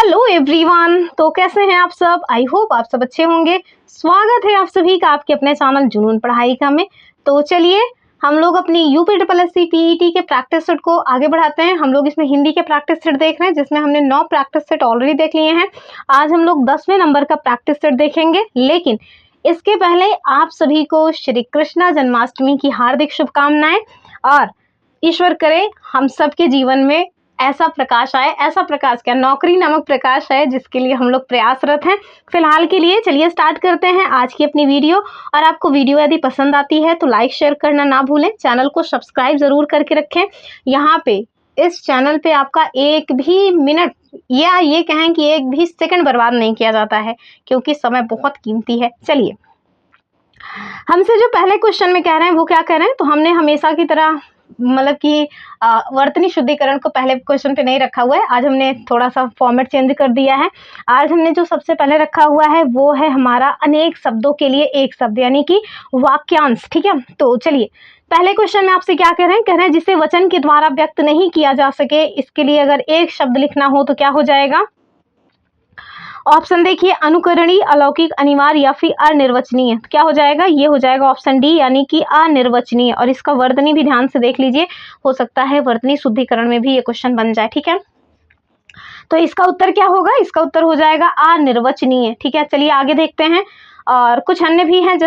Hello everyone. तो कैसे हैं आप सब? आई होप आप सब अच्छे होंगे। स्वागत है आप सभी का आपके अपने चैनल जुनून पढ़ाई का में। तो चलिए हम लोग अपनी यूपीएससी पीईटी के प्रैक्टिस सेट को आगे बढ़ाते हैं। हम लोग इसमें हिंदी के प्रैक्टिस सेट देख रहे हैं जिसमें हमने 9 प्रैक्टिस सेट ऑलरेडी देख लिए हैं। आज हम लोग 10वें नंबर का प्रैक्टिस सेट देखेंगे, लेकिन इसके पहले आप सभी को श्री कृष्णा जन्माष्टमी की हार्दिक शुभकामनाएं और ईश्वर करे हम सबके जीवन में ऐसा प्रकाश आए, ऐसा प्रकाश क्या, नौकरी नामक प्रकाश है जिसके लिए हम लोग प्रयासरत हैं। फिलहाल के लिए चलिए स्टार्ट करते हैं आज की अपनी वीडियो। और आपको वीडियो यदि पसंद आती है तो लाइक शेयर करना ना भूलें, चैनल को सब्सक्राइब जरूर करके रखें। यहाँ पे इस चैनल पे आपका एक भी मिनट या ये कहें कि एक भी सेकंड बर्बाद नहीं किया जाता है, क्योंकि समय बहुत कीमती है। चलिए हमसे जो पहले क्वेश्चन में कह रहे हैं वो क्या कह रहे हैं, तो हमने हमेशा की तरह मतलब कि वर्तनी शुद्धिकरण को पहले क्वेश्चन पे नहीं रखा हुआ है। आज हमने थोड़ा सा फॉर्मेट चेंज कर दिया है। आज हमने जो सबसे पहले रखा हुआ है वो है हमारा अनेक शब्दों के लिए एक शब्द, यानी कि वाक्यांश। ठीक है, तो चलिए पहले क्वेश्चन में आपसे क्या कह रहे हैं, कह रहे हैं जिसे वचन के द्वारा व्यक्त नहीं किया जा सके, इसके लिए अगर एक शब्द लिखना हो तो क्या हो जाएगा। ऑप्शन देखिए, अनुकरणीय, अलौकिक, अनिवार्य या फिर अनिर्वचनीय। तो क्या हो जाएगा, ये हो जाएगा ऑप्शन डी, यानी कि अनिर्वचनीय। और इसका वर्तनी भी ध्यान से देख लीजिए, हो सकता है वर्तनी शुद्धिकरण में भी ये क्वेश्चन बन जाए। ठीक है, तो इसका उत्तर क्या होगा, इसका उत्तर हो जाएगा अनिर्वचनीय। ठीक है, चलिए आगे देखते हैं। और कुछ अन्य भी हैं,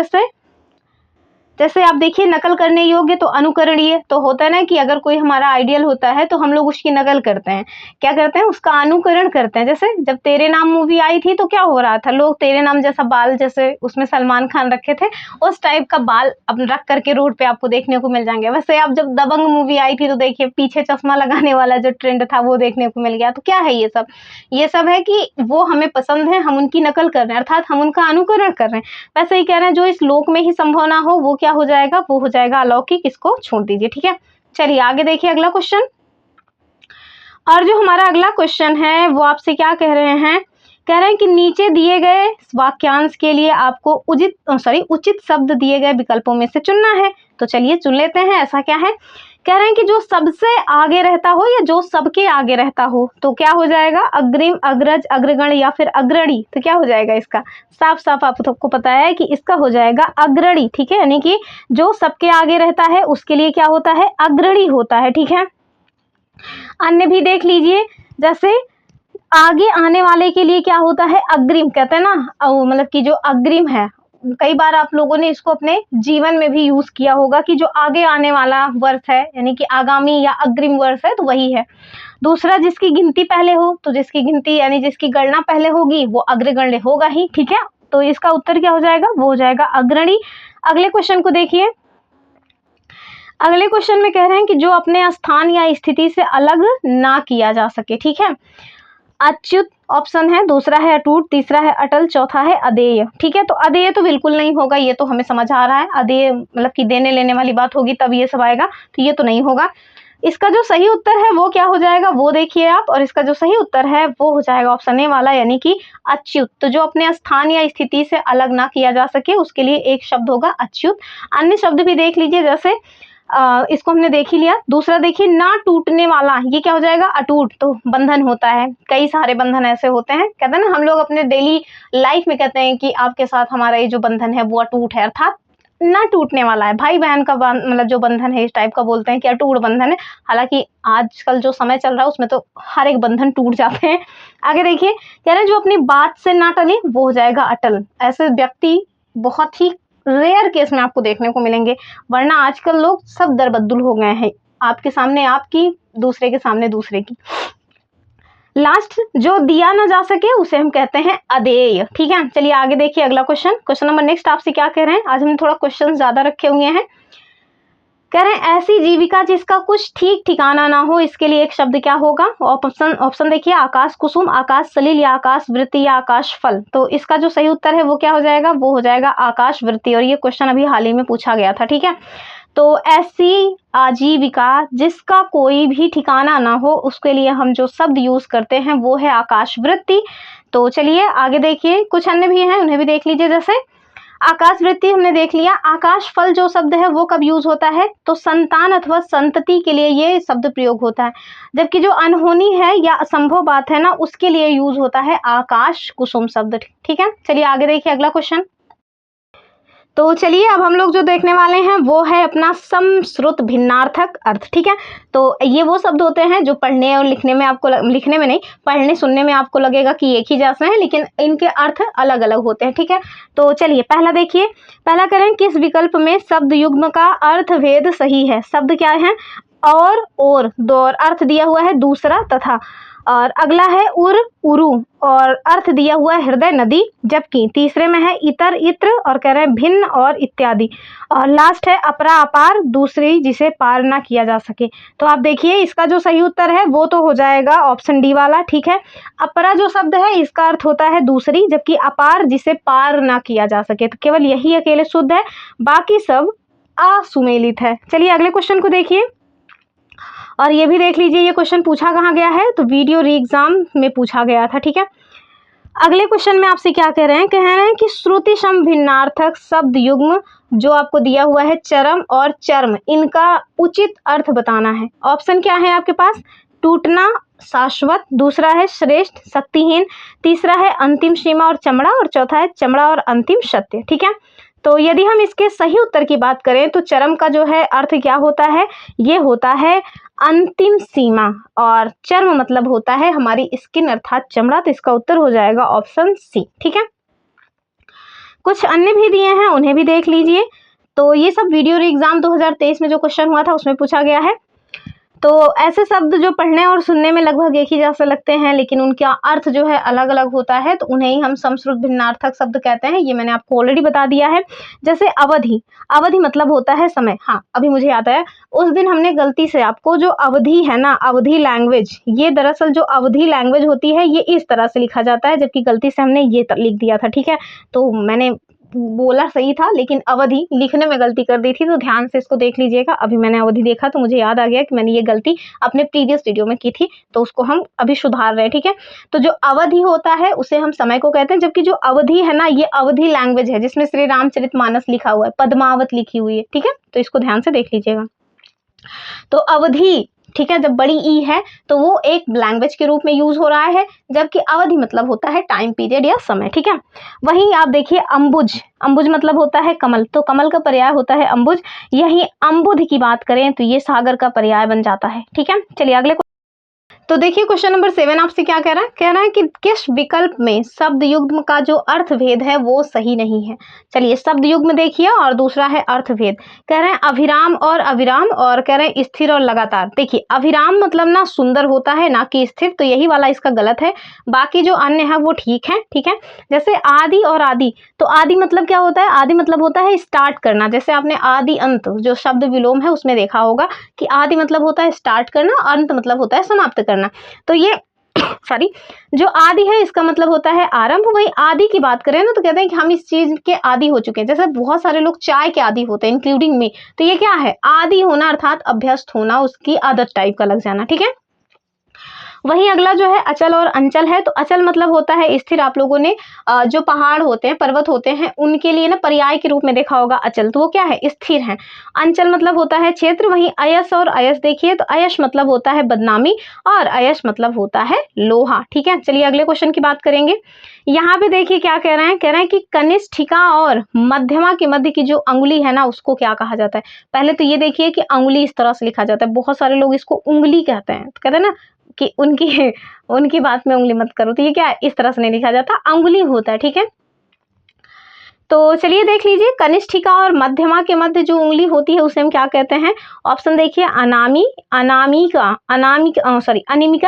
जैसे आप देखिए, नकल करने योग्य तो अनुकरणीय। तो होता है ना कि अगर कोई हमारा आइडियल होता है तो हम लोग उसकी नकल करते हैं, क्या करते हैं, उसका अनुकरण करते हैं। जैसे जब तेरे नाम मूवी आई थी तो क्या हो रहा था, लोग तेरे नाम जैसा बाल, जैसे उसमें सलमान खान रखे थे उस टाइप का बाल अब रख करके रोड पे आपको देखने को मिल जाएंगे। वैसे आप जब दबंग मूवी आई थी तो देखिए पीछे चश्मा लगाने वाला जो ट्रेंड था वो देखने को मिल गया। तो क्या है ये सब है कि वो हमें पसंद है, हम उनकी नकल कर रहे हैं, अर्थात हम उनका अनुकरण कर रहे हैं। वैसे ही कह रहे हैं जो इस लोक में ही संभव ना हो वो क्या हो जाएगा, वो हो जाएगा अलौकिक। इसको छोड़ दीजिए। ठीक है, चलिए आगे देखिए अगला क्वेश्चन। और जो हमारा अगला क्वेश्चन है वो आपसे क्या कह रहे हैं, कह रहे हैं कि नीचे दिए गए वाक्यांश के लिए आपको उचित शब्द दिए गए विकल्पों में से चुनना है। तो चलिए चुन लेते हैं। ऐसा क्या है, कह रहे हैं कि जो सबसे आगे रहता हो या जो सबके आगे रहता हो, तो क्या हो जाएगा, अग्रिम, अग्रज, अग्रगण या फिर अग्रणी। तो क्या हो जाएगा, इसका साफ साफ आप सबको पता है कि इसका हो जाएगा अग्रणी। ठीक है, यानी कि जो सबके आगे रहता है उसके लिए क्या होता है, अग्रणी होता है। ठीक है, अन्य भी देख लीजिए, जैसे आगे आने वाले के लिए क्या होता है, अग्रिम। कहते हैं ना, मतलब कि जो अग्रिम है, कई बार आप लोगों ने इसको अपने जीवन में भी यूज किया होगा कि जो आगे आने वाला वर्ष है, यानी कि आगामी या अग्रिम वर्ष है, तो वही है। दूसरा, जिसकी गिनती पहले हो, तो जिसकी गिनती यानी जिसकी गणना पहले होगी वो अग्रगण्य होगा ही। ठीक है, तो इसका उत्तर क्या हो जाएगा, वो हो जाएगा अग्रणी। अगले क्वेश्चन को देखिए। अगले क्वेश्चन में कह रहे हैं कि जो अपने स्थान या स्थिति से अलग ना किया जा सके। ठीक है, अच्युत ऑप्शन है, दूसरा है अटूट, तीसरा है अटल, चौथा है अदेय। ठीक है, तो अदेय तो बिल्कुल नहीं होगा, ये तो हमें समझ आ रहा है। अदेय मतलब कि देने लेने वाली बात होगी तब ये सब आएगा, तो ये तो नहीं होगा। इसका जो सही उत्तर है वो क्या हो जाएगा, वो देखिए आप। और इसका जो सही उत्तर है वो हो जाएगा ऑप्शन ए वाला, यानी कि अच्युत। तो जो अपने स्थान या स्थिति से अलग ना किया जा सके उसके लिए एक शब्द होगा अच्युत। अन्य शब्द भी देख लीजिए, जैसे इसको हमने देख ही लिया। दूसरा देखिए, ना टूटने वाला, ये क्या हो जाएगा, अटूट। तो बंधन होता है, कई सारे बंधन ऐसे होते हैं, कहते हैं ना हम लोग अपने डेली लाइफ में कहते हैं कि आपके साथ हमारा ये जो बंधन है वो अटूट है, अर्थात ना टूटने वाला है। भाई बहन का मतलब जो बंधन है इस टाइप का बोलते हैं कि अटूट बंधन है। हालांकि आजकल जो समय चल रहा है उसमें तो हर एक बंधन टूट जाते हैं। आगे देखिए, कह रहे हैं जो अपनी बात से ना टले वो हो जाएगा अटल। ऐसे व्यक्ति बहुत ही रेयर केस में आपको देखने को मिलेंगे, वरना आजकल लोग सब दरबद्दुल हो गए हैं, आपके सामने आपकी, दूसरे के सामने दूसरे की। लास्ट, जो दिया ना जा सके उसे हम कहते हैं अदेय। ठीक है, चलिए आगे देखिए अगला क्वेश्चन नंबर नेक्स्ट आपसे क्या कह रहे हैं। आज हमने थोड़ा क्वेश्चन ज्यादा रखे हुए हैं। कह रहे हैं ऐसी जीविका जिसका कुछ ठीक ठिकाना ना हो, इसके लिए एक शब्द क्या होगा। ऑप्शन देखिए, आकाश कुसुम, आकाश सलिल या आकाश वृत्ति या आकाश फल। तो इसका जो सही उत्तर है वो क्या हो जाएगा, वो हो जाएगा आकाश वृत्ति। और ये क्वेश्चन अभी हाल ही में पूछा गया था। ठीक है, तो ऐसी आजीविका जिसका कोई भी ठिकाना ना हो उसके लिए हम जो शब्द यूज करते हैं वो है आकाश वृत्ति। तो चलिए आगे देखिए, कुछ अन्य भी हैं उन्हें भी देख लीजिए। जैसे आकाश वृत्ति हमने देख लिया। आकाश फल जो शब्द है वो कब यूज होता है, तो संतान अथवा संतति के लिए ये शब्द प्रयोग होता है, जबकि जो अनहोनी है या असंभव बात है ना उसके लिए यूज होता है आकाश कुसुम शब्द। ठीक है, चलिए आगे देखिए अगला क्वेश्चन। तो चलिए अब हम लोग जो देखने वाले हैं वो है अपना समश्रुत भिन्नार्थक अर्थ। ठीक है, तो ये वो शब्द होते हैं जो पढ़ने और लिखने में आपको लिखने में नहीं, पढ़ने सुनने में आपको लगेगा कि एक ही जैसे हैं, लेकिन इनके अर्थ अलग अलग होते हैं। ठीक है, तो चलिए पहला देखिए, पहला करें किस विकल्प में शब्द युग्म का अर्थ भेद सही है। शब्द क्या है, और दो, और अर्थ दिया हुआ है दूसरा तथा, और अगला है उर उरु और अर्थ दिया हुआ है हृदय नदी, जबकि तीसरे में है इतर इत्र और कह रहे हैं भिन्न और इत्यादि, और लास्ट है अपरा अपार दूसरी जिसे पार ना किया जा सके। तो आप देखिए इसका जो सही उत्तर है वो तो हो जाएगा ऑप्शन डी वाला। ठीक है, अपरा जो शब्द है इसका अर्थ होता है दूसरी, जबकि अपार जिसे पार ना किया जा सके, तो केवल यही अकेले शुद्ध है, बाकी सब असुमेलित है। चलिए अगले क्वेश्चन को देखिए, और ये भी देख लीजिए ये क्वेश्चन पूछा कहाँ गया है, तो वीडियो री एग्जाम में पूछा गया था। ठीक है, अगले क्वेश्चन में आपसे क्या कह रहे हैं, कह रहे हैं कि श्रुति सम भिन्नार्थक शब्द युग्म जो आपको दिया हुआ है चरम और चर्म, इनका उचित अर्थ बताना है। ऑप्शन क्या है आपके पास, टूटना शाश्वत, दूसरा है श्रेष्ठ शक्तिहीन, तीसरा है अंतिम सीमा और चमड़ा, और चौथा है चमड़ा और अंतिम सत्य। ठीक है, तो यदि हम इसके सही उत्तर की बात करें तो चरम का जो है अर्थ क्या होता है, ये होता है अंतिम सीमा, और चर्म मतलब होता है हमारी स्किन अर्थात चमड़ा, तो इसका उत्तर हो जाएगा ऑप्शन सी। ठीक है, कुछ अन्य भी दिए हैं उन्हें भी देख लीजिए। तो ये सब वीडियो एग्जाम 2023 में जो क्वेश्चन हुआ था उसमें पूछा गया है। तो ऐसे शब्द जो पढ़ने और सुनने में लगभग एक ही जैसे लगते हैं लेकिन उनका अर्थ जो है अलग अलग होता है, तो उन्हें ही हम समश्रुत भिन्नार्थक शब्द कहते हैं। ये मैंने आपको ऑलरेडी बता दिया है। जैसे अवधि, अवधि मतलब होता है समय। हाँ, अभी मुझे याद आया, उस दिन हमने गलती से आपको जो अवधि है ना, अवधि लैंग्वेज, ये दरअसल जो अवधि लैंग्वेज होती है ये इस तरह से लिखा जाता है, जबकि गलती से हमने ये लिख दिया था। ठीक है, तो मैंने बोला सही था लेकिन अवधि लिखने में गलती कर दी थी, तो ध्यान से इसको देख लीजिएगा। अभी मैंने अवधि देखा तो मुझे याद आ गया कि मैंने ये गलती अपने प्रीवियस वीडियो में की थी, तो उसको हम अभी सुधार रहे हैं। ठीक है, तो जो अवधि होता है उसे हम समय को कहते हैं, जबकि जो अवधि है ना ये अवधि लैंग्वेज है जिसमें श्री रामचरितमानस लिखा हुआ है, पद्मावत लिखी हुई है। ठीक है, तो इसको ध्यान से देख लीजिएगा। तो अवधि, ठीक है, जब बड़ी ई है तो वो एक लैंग्वेज के रूप में यूज हो रहा है, जबकि अवधि मतलब होता है टाइम पीरियड या समय। ठीक है, वहीं आप देखिए अम्बुज, अम्बुज मतलब होता है कमल, तो कमल का पर्याय होता है अम्बुज। यही अम्बुध की बात करें तो ये सागर का पर्याय बन जाता है। ठीक है, चलिए अगले। तो देखिए क्वेश्चन नंबर 7 आपसे क्या कह रहा है कि किस विकल्प में शब्द युग्म का जो अर्थ भेद है वो सही नहीं है। चलिए शब्द युग्म देखिए, और दूसरा है अर्थ भेद। कह रहे हैं अभिराम और अविराम, और कह रहे हैं स्थिर और लगातार। देखिए अभिराम मतलब ना सुंदर होता है ना कि स्थिर, तो यही वाला इसका गलत है, बाकी जो अन्य है वो ठीक है। ठीक है, जैसे आदि और आदि, तो आदि मतलब क्या होता है, आदि मतलब होता है स्टार्ट करना। जैसे आपने आदि अंत जो शब्द विलोम है उसमें देखा होगा कि आदि मतलब होता है स्टार्ट करना, अंत मतलब होता है समाप्त करना। तो ये सॉरी, जो आदि है इसका मतलब होता है आरंभ। वही आदि की बात करें ना तो कहते हैं कि हम इस चीज के आदि हो चुके हैं। जैसे बहुत सारे लोग चाय के आदि होते हैं इंक्लूडिंग मी, तो ये क्या है, आदि होना अर्थात अभ्यस्त होना, उसकी आदत टाइप का लग जाना। ठीक है, वहीं अगला जो है अचल और अंचल है। तो अचल मतलब होता है स्थिर। आप लोगों ने जो पहाड़ होते हैं, पर्वत होते हैं, उनके लिए ना पर्याय के रूप में देखा होगा अचल, तो वो क्या है, स्थिर है। अंचल मतलब होता है क्षेत्र। वहीं अयस और अयस देखिए, तो अयश मतलब होता है बदनामी और अयश मतलब होता है लोहा। ठीक है, चलिए अगले क्वेश्चन की बात करेंगे। यहाँ पे देखिए क्या कह रहे हैं, कह रहे हैं कि कनिष्ठिका और मध्यमा के मध्य की जो अंगुली है ना उसको क्या कहा जाता है। पहले तो ये देखिए कि अंगुली इस तरह से लिखा जाता है, बहुत सारे लोग इसको उंगली कहते हैं, तो कहते हैं ना कि उनकी बात में उंगली मत करो, तो ये क्या है, इस तरह से नहीं लिखा जाता, अंगुली होता है। ठीक है, तो चलिए देख लीजिए कनिष्ठिका और मध्यमा के मध्य जो उंगली होती है उसे हम क्या कहते हैं। ऑप्शन देखिए अनामी, अनिमिका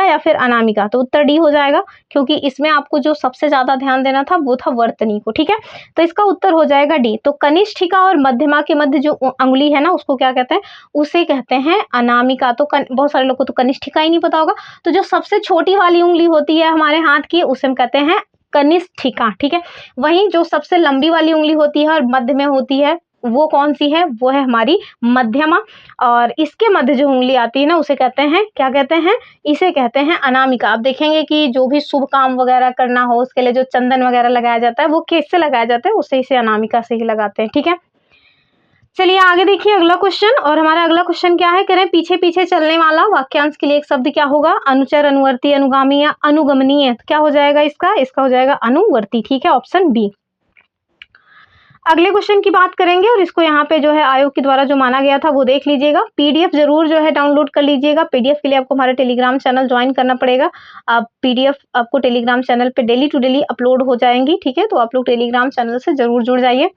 या फिर अनामिका, तो उत्तर डी हो जाएगा, क्योंकि इसमें आपको जो सबसे ज्यादा ध्यान देना था वो था वर्तनी को। ठीक है, तो इसका उत्तर हो जाएगा डी। तो कनिष्ठिका और मध्यमा के मध्य जो अंगुली है ना उसको क्या कहते हैं, उसे कहते हैं अनामिका। तो बहुत सारे लोग को तो कनिष्ठिका ही नहीं पता होगा। तो जो सबसे छोटी वाली उंगली होती है हमारे हाथ की उसे हम कहते हैं कनिष्ठिका। ठीक है, वहीं जो सबसे लंबी वाली उंगली होती है और मध्य में होती है वो कौन सी है? वो है हमारी मध्यमा। और इसके मध्य जो उंगली आती है ना, उसे कहते हैं, क्या कहते हैं? इसे कहते हैं अनामिका। आप देखेंगे कि जो भी शुभ काम वगैरह करना हो उसके लिए जो चंदन वगैरह लगाया जाता है वो किससे लगाया जाता है? उसे इसे अनामिका से ही लगाते हैं। ठीक है, चलिए आगे देखिए अगला क्वेश्चन। और हमारा अगला क्वेश्चन क्या है? कह रहे हैं पीछे पीछे चलने वाला वाक्यांश के लिए एक शब्द क्या होगा? अनुचर, अनुवर्ती, अनुगामी या अनुगमनीय। क्या हो जाएगा इसका? इसका हो जाएगा अनुवर्ती। ठीक है, ऑप्शन बी। अगले क्वेश्चन की बात करेंगे और इसको यहाँ पे जो है आयोग के द्वारा जो माना गया था वो देख लीजिएगा। पीडीएफ जरूर जो है डाउनलोड कर लीजिएगा। पीडीएफ के लिए आपको हमारा टेलीग्राम चैनल ज्वाइन करना पड़ेगा। आप पीडीएफ आपको टेलीग्राम चैनल पे डेली टू डेली अपलोड हो जाएंगी। ठीक है, तो आप लोग टेलीग्राम चैनल से जरूर जुड़ जाइए।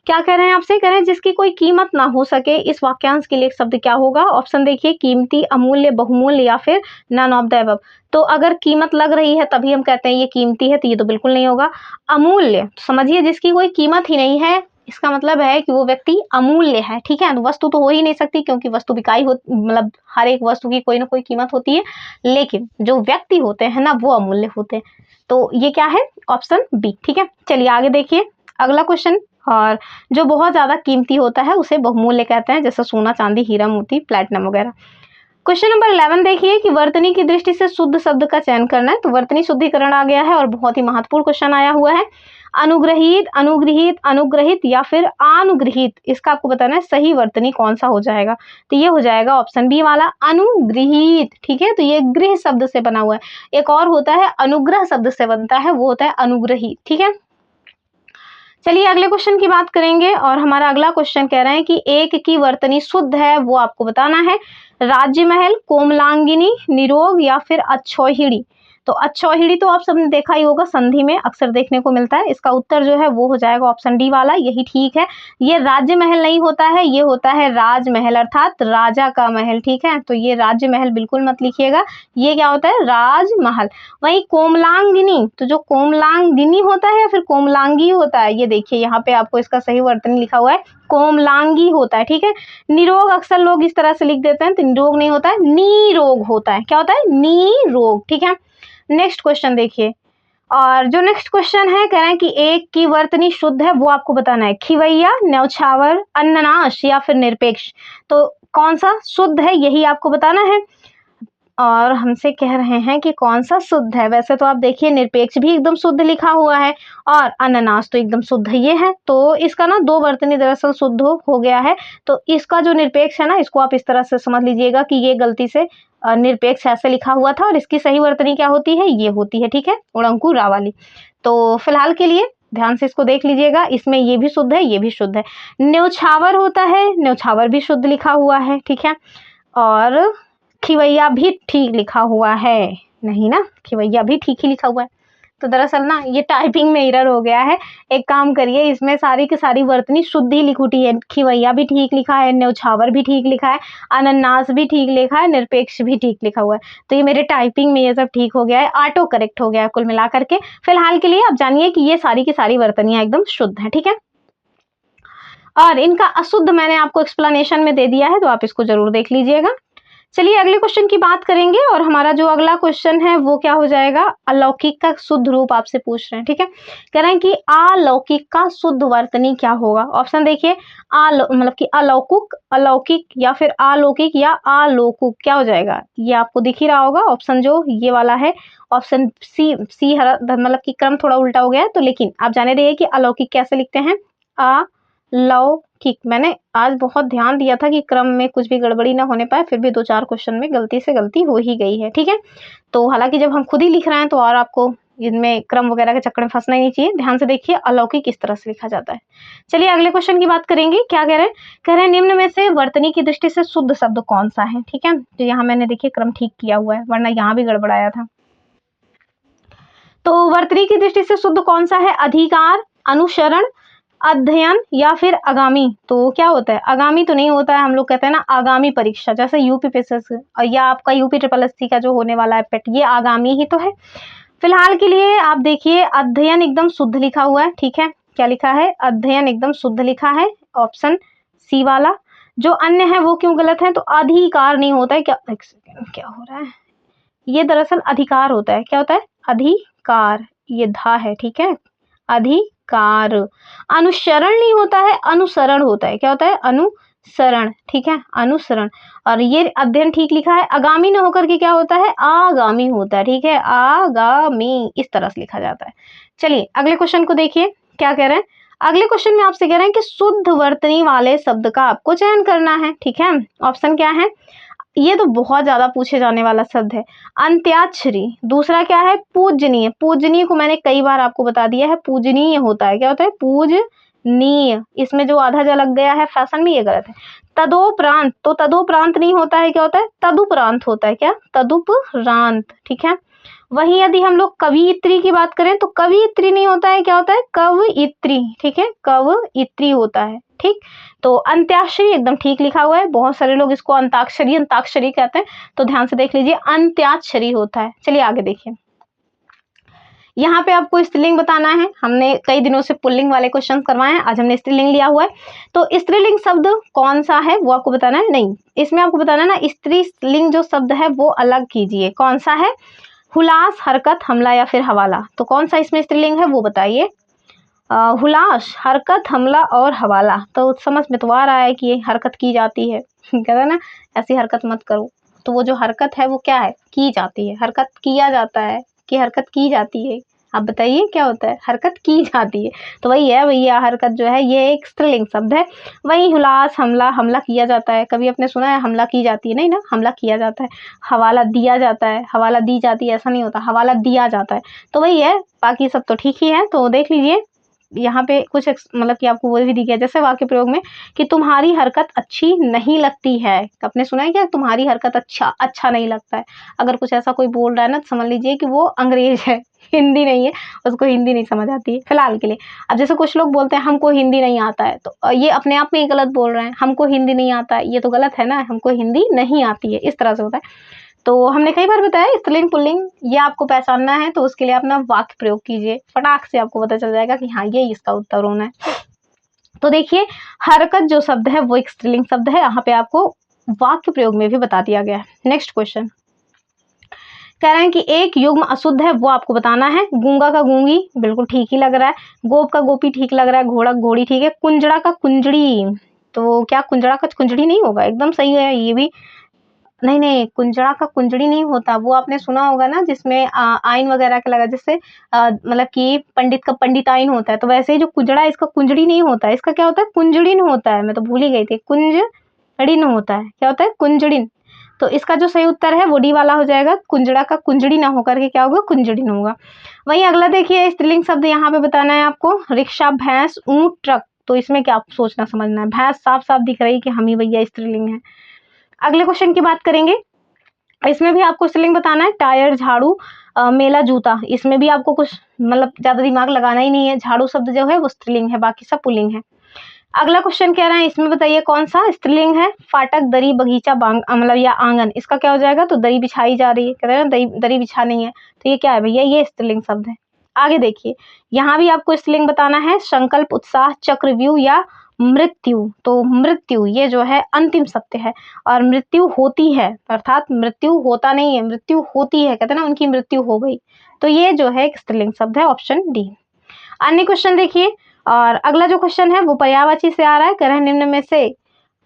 क्या कह रहे हैं आपसे? कह रहे हैं जिसकी कोई कीमत ना हो सके, इस वाक्यांश के लिए एक शब्द क्या होगा? ऑप्शन देखिए, कीमती, अमूल्य, बहुमूल्य या फिर नन ऑफ द अबव। तो अगर कीमत लग रही है तभी हम कहते हैं ये कीमती है, तो ये तो बिल्कुल नहीं होगा। अमूल्य, तो समझिए जिसकी कोई कीमत ही नहीं है, इसका मतलब है कि वो व्यक्ति अमूल्य है। ठीक है, तो वस्तु तो हो ही नहीं सकती क्योंकि वस्तु बिकाई हो, मतलब हर एक वस्तु की कोई ना कोई कीमत होती है, लेकिन जो व्यक्ति होते हैं ना वो अमूल्य होते हैं। तो ये क्या है? Option B. ठीक है, चलिए आगे देखिए अगला क्वेश्चन। और जो बहुत ज्यादा कीमती होता है उसे बहुमूल्य कहते हैं, जैसे सोना, चांदी, हीरा, मोती, प्लैटिनम वगैरह। क्वेश्चन नंबर 11 देखिए कि वर्तनी की दृष्टि से शुद्ध शब्द का चयन करना है। तो वर्तनी शुद्धिकरण आ गया है और बहुत ही महत्वपूर्ण क्वेश्चन आया हुआ है। अनुग्रहित, अनुग्रहित, अनुग्रहित या फिर अनुग्रहित, इसका आपको बताना है सही वर्तनी कौन सा हो जाएगा। तो ये हो जाएगा ऑप्शन बी वाला, अनुग्रहित। ठीक है, तो ये गृह शब्द से बना हुआ है। एक और होता है अनुग्रह शब्द से बनता है, वो होता है अनुग्रहित। ठीक है, चलिए अगले क्वेश्चन की बात करेंगे और हमारा अगला क्वेश्चन कह रहे हैं कि एक की वर्तनी शुद्ध है, वो आपको बताना है। राज्य महल, कोमलांगिनी, निरोग या फिर अच्छौहिड़ी। तो अच्छौहिड़ी तो आप सबने देखा ही होगा, संधि में अक्सर देखने को मिलता है। इसका उत्तर जो है वो हो जाएगा ऑप्शन डी वाला, यही ठीक है। ये राज्य महल नहीं होता है, ये होता है राजमहल, अर्थात राजा का महल। ठीक है, तो ये राज्य महल बिल्कुल मत लिखिएगा, ये क्या होता है? राजमहल। वहीं कोमलांगिनी, तो जो कोमलांगिनी होता है या फिर कोमलांगी होता है, ये देखिए यहाँ पे आपको इसका सही वर्तनी लिखा हुआ है, कोमलांगी होता है। ठीक है, निरोग अक्सर लोग इस तरह से लिख देते हैं, तो निरोग नहीं होता है, नीरोग होता है। क्या होता है? नीरोग। ठीक है, नेक्स्ट क्वेश्चन देखिए। और जो नेक्स्ट क्वेश्चन है, कह रहे हैं कि एक की वर्तनी शुद्ध है, वो आपको बताना है। खिवैया, न्यौछावर, अन्ननाश या फिर निरपेक्ष। तो कौन सा शुद्ध है यही आपको बताना है। और हमसे कह रहे हैं कि कौन सा शुद्ध है। वैसे तो आप देखिए निरपेक्ष भी एकदम शुद्ध लिखा हुआ है और अनानास तो एकदम शुद्ध ये है, तो इसका ना दो वर्तनी दरअसल शुद्ध हो गया है। तो इसका जो निरपेक्ष है ना, इसको आप इस तरह से समझ लीजिएगा कि ये गलती से निरपेक्ष ऐसे लिखा हुआ था और इसकी सही वर्तनी क्या होती है? ये होती है। ठीक है, उड़ंकू रा वाली। तो फिलहाल के लिए ध्यान से इसको देख लीजिएगा, इसमें ये भी शुद्ध है, ये भी शुद्ध है। न्यौछावर होता है, न्यौछावर भी शुद्ध लिखा हुआ है। ठीक है, और खिवैया भी ठीक लिखा हुआ है, नहीं ना, खिवैया भी ठीक ही लिखा हुआ है। तो दरअसल ना ये टाइपिंग में एरर हो गया है। एक काम करिए, इसमें सारी की सारी वर्तनी शुद्ध ही लिखी है। खिवैया भी ठीक लिखा है, न्यौछावर भी ठीक लिखा है, अनन्नास भी ठीक लिखा है, निरपेक्ष भी ठीक लिखा हुआ है। तो ये मेरे टाइपिंग में ये सब ठीक हो गया है, ऑटो करेक्ट हो गया है कुल मिला करके। फिलहाल के लिए आप जानिए कि ये सारी की सारी वर्तनियां एकदम शुद्ध है। ठीक है, और इनका अशुद्ध मैंने आपको एक्सप्लेनेशन में दे दिया है, तो आप इसको जरूर देख लीजिएगा। चलिए अगले क्वेश्चन की बात करेंगे और हमारा जो अगला क्वेश्चन है वो क्या हो जाएगा? अलौकिक का शुद्ध रूप आपसे पूछ रहे हैं। ठीक है, कह रहे हैं कि अलौकिक का शुद्ध वर्तनी क्या होगा। ऑप्शन देखिए, मतलब कि अलौकिक, अलौकिक या फिर अलौकिक या आलोकुक, क्या हो जाएगा? ये आपको दिख ही रहा होगा ऑप्शन जो ये वाला है, ऑप्शन सी। सी हरा, मतलब कि क्रम थोड़ा उल्टा हो गया है, तो लेकिन आप जाने रहिए कि अलौकिक कैसे लिखते हैं। अलौकिक। मैंने आज बहुत ध्यान दिया था कि क्रम में कुछ भी गड़बड़ी ना होने पाए, फिर भी 2-4 क्वेश्चन में गलती से गलती हो ही गई है। ठीक है, तो हालांकि जब हम खुद ही लिख रहे हैं तो और आपको इनमें क्रम वगैरह के चक्कर में फंसना ही नहीं चाहिए। ध्यान से देखिए, अलौकिक किस तरह से लिखा जाता है। चलिए अगले क्वेश्चन की बात करेंगे। क्या कह रहे हैं? कह रहे हैं निम्न में से वर्तनी की दृष्टि से शुद्ध शब्द कौन सा है। ठीक है, तो यहाँ मैंने देखिए क्रम ठीक किया हुआ है, वरना यहाँ भी गड़बड़ाया था। तो वर्तनी की दृष्टि से शुद्ध कौन सा है? अधिकार, अनुसरण, अध्ययन या फिर आगामी। तो क्या होता है? आगामी तो नहीं होता है, हम लोग कहते हैं ना आगामी परीक्षा, जैसे यूपीपीएससी या आपका यूपी ट्रिपल एससी का जो होने वाला है पेट, ये आगामी ही तो है। फिलहाल के लिए आप देखिए अध्ययन एकदम शुद्ध लिखा हुआ है। ठीक है, क्या लिखा है? अध्ययन एकदम शुद्ध लिखा है, ऑप्शन सी वाला। जो अन्य है वो क्यों गलत है? तो अधिकार नहीं होता है। क्या, एक सेकेंड, क्या हो रहा है? ये दरअसल अधिकार होता है। क्या होता है? अधिकार, ये धा है। ठीक है, अधिकार संस्कार। अनुसरण नहीं होता है, अनुसरण होता है। क्या होता है? अनुसरण, ठीक है, अनुसरण। और ये अध्ययन ठीक लिखा है। आगामी न होकर के क्या होता है? आगामी होता है, ठीक है, आगामी, इस तरह से लिखा जाता है। चलिए अगले क्वेश्चन को देखिए क्या कह रहे हैं। अगले क्वेश्चन में आपसे कह रहे हैं कि शुद्ध वर्तनी वाले शब्द का आपको चयन करना है, ठीक है। ऑप्शन क्या है? ये तो बहुत ज्यादा पूछे जाने वाला शब्द है, अंत्याक्षरी। दूसरा क्या है? पूजनीय। पूजनीय को मैंने कई बार आपको बता दिया है, पूजनीय होता है। क्या होता है? पूजनीय। इसमें जो आधा जा लग गया है फैशन में, ये गलत है। तदोपरांत, तो तदोपरांत नहीं होता है, क्या होता है? तदुपरांत होता है। क्या? तदुपरांत, ठीक है। वहीं यदि हम लोग कवियत्री की बात करें तो कवियत्री नहीं होता है, क्या होता है? कवयित्री, ठीक है, कवयित्री होता है, ठीक। तो अंत्याक्षरी एकदम ठीक लिखा हुआ है। बहुत सारे लोग इसको अंताक्षरी अंताक्षरी कहते हैं, तो ध्यान से देख लीजिए, अंत्याक्षरी होता है। चलिए आगे देखिए, यहाँ पे आपको स्त्रीलिंग बताना है। हमने कई दिनों से पुल्लिंग वाले क्वेश्चन करवाए हैं, आज हमने स्त्रीलिंग लिया हुआ है। तो स्त्रीलिंग शब्द कौन सा है वो आपको बताना है। नहीं, इसमें आपको बताना है ना, स्त्रीलिंग जो शब्द है वो अलग कीजिए। कौन सा है? हुलास, हरकत, हमला या फिर हवाला। तो कौन सा इसमें स्त्रीलिंग है वो बताइए। हुलास, हरकत, हमला और हवाला। तो समझ में तो आ रहा है कि ये हरकत की जाती है। कहते हैं ना, ऐसी हरकत मत करो। तो वो जो हरकत है वो क्या है? की जाती है। हरकत किया जाता है कि हरकत की जाती है? आप बताइए क्या होता है? हरकत की जाती है। तो वही है भैया, हरकत जो है ये एक स्त्रीलिंग शब्द है। वही हुलास, हमला, हमला किया जाता है। कभी आपने सुना है हमला की जाती है? नहीं ना, हमला किया जाता है। हवाला दिया जाता है, हवाला दी जाती है, ऐसा नहीं होता, हवाला दिया जाता है। तो वही है, बाकी सब तो ठीक ही है। तो देख लीजिए यहाँ पे कुछ मतलब कि आपको वो भी दिया, जैसे वाक्य प्रयोग में कि तुम्हारी हरकत अच्छी नहीं लगती है। आपने सुना है क्या? तुम्हारी हरकत अच्छा नहीं लगता है। अगर कुछ ऐसा कोई बोल रहा है ना, तो समझ लीजिए कि वो अंग्रेज है, हिंदी नहीं है, उसको हिंदी नहीं समझ आती है फिलहाल के लिए। अब जैसे कुछ लोग बोलते हैं हमको हिंदी नहीं आता है, तो ये अपने आप में ही गलत बोल रहे हैं। हमको हिंदी नहीं आता है, ये तो गलत है ना, हमको हिंदी नहीं आती है, इस तरह से होता है। तो हमने कई बार बताया स्त्रीलिंग पुल्लिंग ये आपको पहचानना है, तो उसके लिए अपना वाक्य प्रयोग कीजिए, फटाक से आपको पता चल जाएगा कि हाँ ये इसका उत्तर होना है। तो देखिए, हरकत जो शब्द है वो एक स्त्रीलिंग शब्द है, यहाँ पे आपको वाक्य प्रयोग में भी बता दिया गया है। नेक्स्ट क्वेश्चन कह रहे हैं कि एक युग्म अशुद्ध है, वो आपको बताना है। गूंगा का गूंगी बिल्कुल ठीक ही लग रहा है, गोप का गोपी ठीक लग रहा है, घोड़ा घोड़ी ठीक है, कुंजड़ा का कुंजड़ी, तो क्या कुंजड़ा का कुंजड़ी नहीं होगा? एकदम सही है ये भी। नहीं नहीं, कुंजड़ा का कुंजड़ी नहीं होता, वो आपने सुना होगा ना जिसमें आइन वगैरह का लगा, जिससे मतलब कि पंडित का पंडिताइन होता है, तो वैसे ही जो कुंजड़ा है इसका कुंजड़ी नहीं होता है, इसका क्या होता है? कुंजड़िन होता है। मैं तो भूल ही गई थी, कुंजड़िन होता है। क्या होता है? कुंजड़िन। तो इसका जो सही उत्तर है वो डी वाला हो जाएगा, कुंजड़ा का कुंजड़ी ना होकर के क्या होगा? कुंजड़िन होगा। वहीं अगला देखिए, स्त्रीलिंग शब्द यहाँ पे बताना है आपको, रिक्शा, भैंस, ऊंट, ट्रक। तो इसमें क्या सोचना समझना है, भैंस साफ साफ दिख रही कि हम ही भैया स्त्रीलिंग है। अगले क्वेश्चन की बात करेंगे, इसमें भी आपको स्त्रीलिंग बताना है। टायर, झाड़ू, मेला, जूता। इसमें भी आपको कुछ मतलब ज्यादा दिमाग लगाना ही नहीं है, झाड़ू शब्द जो है वो स्त्रीलिंग है, बाकी सब पुल्लिंग है। अगला क्वेश्चन कह रहे हैं, इसमें बताइए कौन सा स्त्रीलिंग है। फाटक, दरी, बगीचा, मतलब या आंगन। इसका क्या हो जाएगा? तो दरी बिछाई जा रही है, कहते हैं ना दरी बिछा नहीं है, तो ये क्या है भैया? ये स्त्रीलिंग शब्द है। आगे देखिए, यहाँ भी आपको स्त्रीलिंग बताना है। संकल्प, उत्साह, चक्रव्यूह या मृत्यु। तो मृत्यु ये जो है अंतिम सत्य है, और मृत्यु होती है, अर्थात मृत्यु होता नहीं है, मृत्यु होती है, कहते हैं ना उनकी मृत्यु हो गई। तो ये जो है एक स्त्रीलिंग शब्द है, ऑप्शन डी। अन्य क्वेश्चन देखिए, और अगला जो क्वेश्चन है वो पर्यायवाची से आ रहा है। कह रहे हैं निम्न में से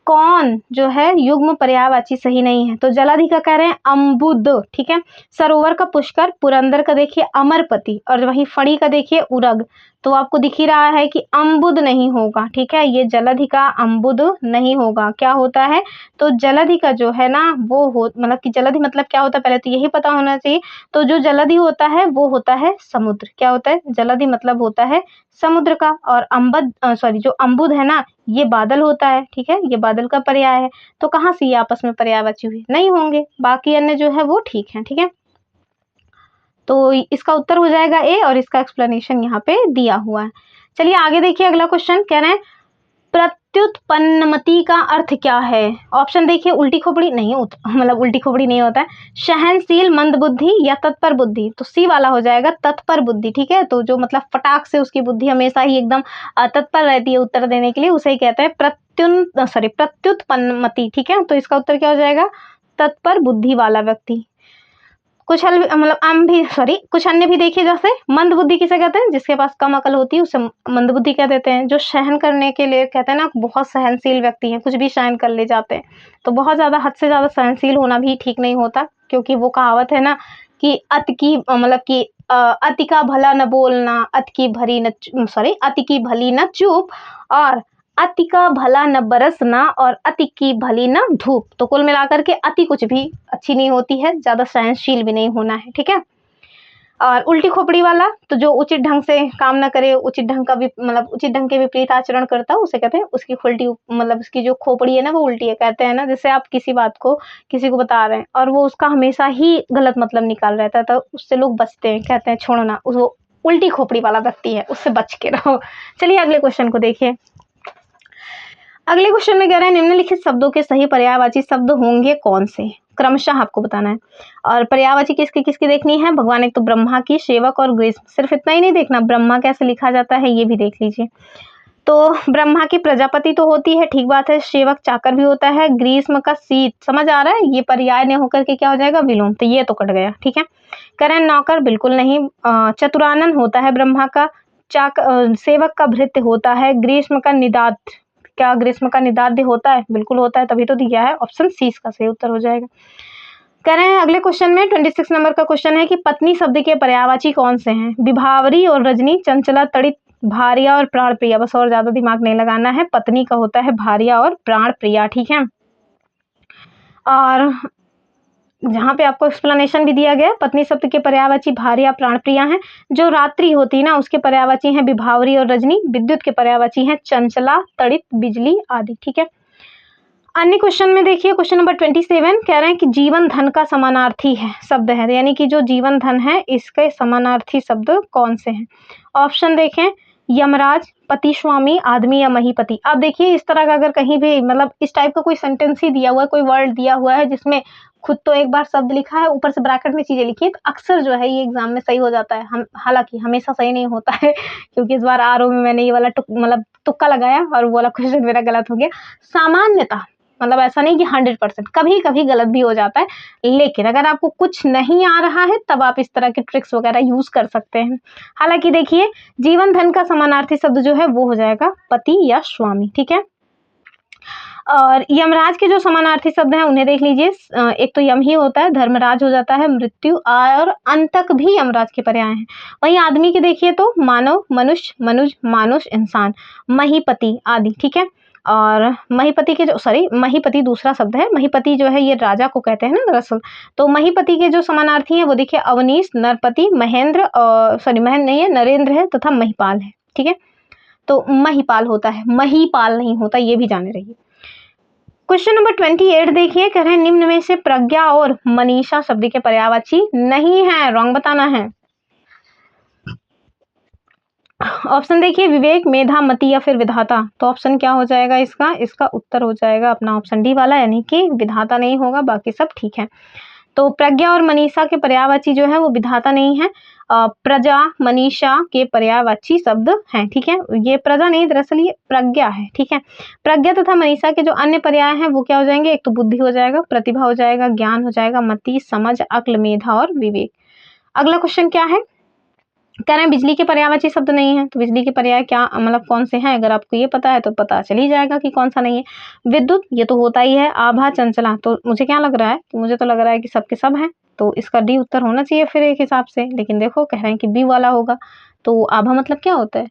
कौन जो है युग्म पर्यायवाची सही नहीं है। तो जलाधि का कह रहे हैं अम्बुद, ठीक है। सरोवर का पुष्कर, पुरंदर का देखिए अमरपति, और वहीं फणी का देखिए उरग। तो आपको दिख ही रहा है कि अम्बुद नहीं होगा, ठीक है, ये जलधि का अम्बुद नहीं होगा। क्या होता है? तो जलधि का जो है ना वो हो, मतलब कि जलधि मतलब क्या होता है पहले तो यही पता होना चाहिए। तो जो जलधि होता है वो होता है समुद्र। क्या होता है? जलधि मतलब होता है समुद्र का, और जो अम्बुद है ना ये बादल होता है, ठीक है, ये बादल का पर्याय है। तो कहाँ से ये आपस में पर्यायवाची हुए? नहीं होंगे, बाकी अन्य जो है वो ठीक है, ठीक है। तो इसका उत्तर हो जाएगा ए, और इसका एक्सप्लेनेशन यहाँ पे दिया हुआ है। चलिए आगे देखिए, अगला क्वेश्चन कह रहे हैं प्रत्युत्पन्नमति का अर्थ क्या है। ऑप्शन देखिए, उल्टी खोपड़ी नहीं, मतलब उल्टी खोपड़ी नहीं होता है। सहनशील, मंद बुद्धि या तत्पर बुद्धि। तो सी वाला हो जाएगा, तत्पर बुद्धि, ठीक है। तो जो मतलब फटाक से उसकी बुद्धि हमेशा ही एकदम तत्पर रहती है उत्तर देने के लिए, उसे ही कहते हैं प्रत्युत्पन्नमति, ठीक है। तो इसका उत्तर क्या हो जाएगा? तत्पर बुद्धि वाला व्यक्ति। कुछ हल मतलब कुछ अन्य भी देखिए, जैसे मंद बुद्धि किसे कहते हैं, जिसके पास कम अकल होती है उसे मंद बुद्धि कह देते हैं। जो सहन करने के लिए कहते हैं ना, बहुत सहनशील व्यक्ति हैं, कुछ भी सहन कर ले जाते हैं। तो बहुत ज़्यादा हद से ज़्यादा सहनशील होना भी ठीक नहीं होता, क्योंकि वो कहावत है ना कि अति का भला न बोलना, अति की भली न चूप, और अति का भला न बरसना, और अति की भली न धूप। तो कुल मिलाकर के अति कुछ भी अच्छी नहीं होती है, ज़्यादा सहनशील भी नहीं होना है, ठीक है। और उल्टी खोपड़ी वाला, तो जो उचित ढंग से काम ना करे, उचित ढंग के विपरीत आचरण करता है, उसे कहते हैं उसकी उसकी जो खोपड़ी है ना वो उल्टी है। कहते हैं ना, जैसे आप किसी बात को किसी को बता रहे हैं और वो उसका हमेशा ही गलत मतलब निकाल रहा था, तो उससे लोग बचते हैं, कहते हैं छोड़ो ना, वो उल्टी खोपड़ी वाला व्यक्ति है, उससे बच के रहो। चलिए अगले क्वेश्चन को देखिए। अगले क्वेश्चन में कह रहे हैं निम्नलिखित शब्दों के सही पर्यायवाची शब्द होंगे कौन से, क्रमशः आपको बताना है। और पर्यायवाची किसकी किसकी देखनी है, भगवान एक तो ब्रह्मा की, सेवक और ग्रीष्म। सिर्फ इतना ही नहीं देखना, ब्रह्मा कैसे लिखा जाता है ये भी देख लीजिए। तो ब्रह्मा की प्रजापति तो होती है, ठीक बात है, सेवक चाकर भी होता है, ग्रीष्म का शीत, समझ आ रहा है, ये पर्याय नहीं होकर के क्या हो जाएगा, विलोम, तो ये तो कट गया, ठीक है। करण नौकर बिल्कुल नहीं, चतुरानन होता है ब्रह्मा का, सेवक का भृत्य होता है, ग्रीष्म का निदाद, क्या ग्रीष्म का निदाद्य होता है, बिल्कुल होता है, तभी तो दिया है, ऑप्शन सी इसका सही उत्तर हो जाएगा। कह रहे हैं अगले क्वेश्चन में 26 नंबर का क्वेश्चन है कि पत्नी शब्द के पर्यायवाची कौन से हैं, विभावरी और रजनी, चंचला, तड़ित, भारिया और प्राण प्रिया। बस और ज्यादा दिमाग नहीं लगाना है, पत्नी का होता है भारिया और प्राण प्रिया, ठीक है। और जहाँ पे आपको एक्सप्लेनेशन भी दिया गया, पत्नी शब्द के पर्यायवाची भारिया प्राण प्रिया हैं। जो रात्रि होती है ना उसके पर्यायवाची हैं विभावरी और रजनी, विद्युत के पर्यायवाची हैं चंचला, तड़ित, बिजली आदि, ठीक है। अन्य क्वेश्चन में देखिए, क्वेश्चन नंबर 27 कह रहे हैं कि जीवन धन का समानार्थी है शब्द है, यानी कि जो जीवन धन है इसके समानार्थी शब्द कौन से हैं। ऑप्शन देखें, यमराज, पति स्वामी, आदमी या महीपति। अब देखिए इस तरह का अगर कहीं भी इस टाइप का कोई सेंटेंस ही दिया हुआ है, कोई वर्ड दिया हुआ है जिसमें खुद तो एक बार शब्द लिखा है, ऊपर से ब्रैकेट में चीजें लिखी है, तो अक्सर जो है ये एग्जाम में सही हो जाता है। हम हालांकि हमेशा सही नहीं होता है क्योंकि इस बार आरओ में मैंने ये वाला तुक्का लगाया और वो वाला क्वेश्चन मेरा गलत हो गया। सामान्यतः ऐसा नहीं कि 100%, कभी कभी गलत भी हो जाता है, लेकिन अगर आपको कुछ नहीं आ रहा है तब आप इस तरह के ट्रिक्स वगैरह यूज कर सकते हैं। हालांकि देखिए जीवन धन का समानार्थी शब्द जो है वो हो जाएगा पति या स्वामी, ठीक है। और यमराज के जो समानार्थी शब्द हैं उन्हें देख लीजिए, एक तो यम ही होता है, धर्मराज हो जाता है, मृत्यु, और अंतक भी यमराज के पर्याय हैं। वहीं आदमी के देखिए तो मानव, मनुष्य, मनुज, मानुष, इंसान, महीपति आदि, ठीक है। और महीपति दूसरा शब्द है, महीपति जो है ये राजा को कहते हैं ना दरअसल। तो महीपति के जो समानार्थी हैं वो देखिए अवनीश, नरपति, महेंद्र, महेंद्र नहीं है, नरेंद्र है तथा महिपाल है, ठीक है। तो महिपाल होता है, महीपाल नहीं होता, ये भी जाने रहिए। क्वेश्चन नंबर 28 देखिए, कह रहे हैं निम्न में से प्रज्ञा और मनीषा शब्द के पर्यायवाची नहीं है, रॉन्ग बताना है। ऑप्शन देखिए, विवेक, मेधा, मति या फिर विधाता। तो ऑप्शन क्या हो जाएगा इसका उत्तर हो जाएगा अपना ऑप्शन डी वाला, यानी कि विधाता नहीं होगा, बाकी सब ठीक है। तो प्रज्ञा और मनीषा के पर्यायवाची जो है वो विधाता नहीं है, प्रजा, मनीषा के पर्यायवाची शब्द हैं, ठीक है। ये प्रजा नहीं, दरअसल ये प्रज्ञा है, ठीक है। प्रज्ञा तथा मनीषा के जो अन्य पर्याय हैं वो क्या हो जाएंगे, एक तो बुद्धि हो जाएगा, प्रतिभा हो जाएगा, ज्ञान हो जाएगा, मति, समझ, अक्ल, मेधा और विवेक। अगला क्वेश्चन क्या है, कह रहे हैं बिजली के पर्यायवाची शब्द नहीं है। तो बिजली के पर्याय क्या कौन से हैं, अगर आपको ये पता है तो पता चल ही जाएगा कि कौन सा नहीं है। विद्युत, ये तो होता ही है, आभा, चंचला। तो मुझे क्या लग रहा है, मुझे तो लग रहा है कि सबके सब हैं, तो इसका डी उत्तर होना चाहिए फिर एक हिसाब से, लेकिन देखो कह रहे हैं कि बी वाला होगा। तो आभा मतलब क्या होता है,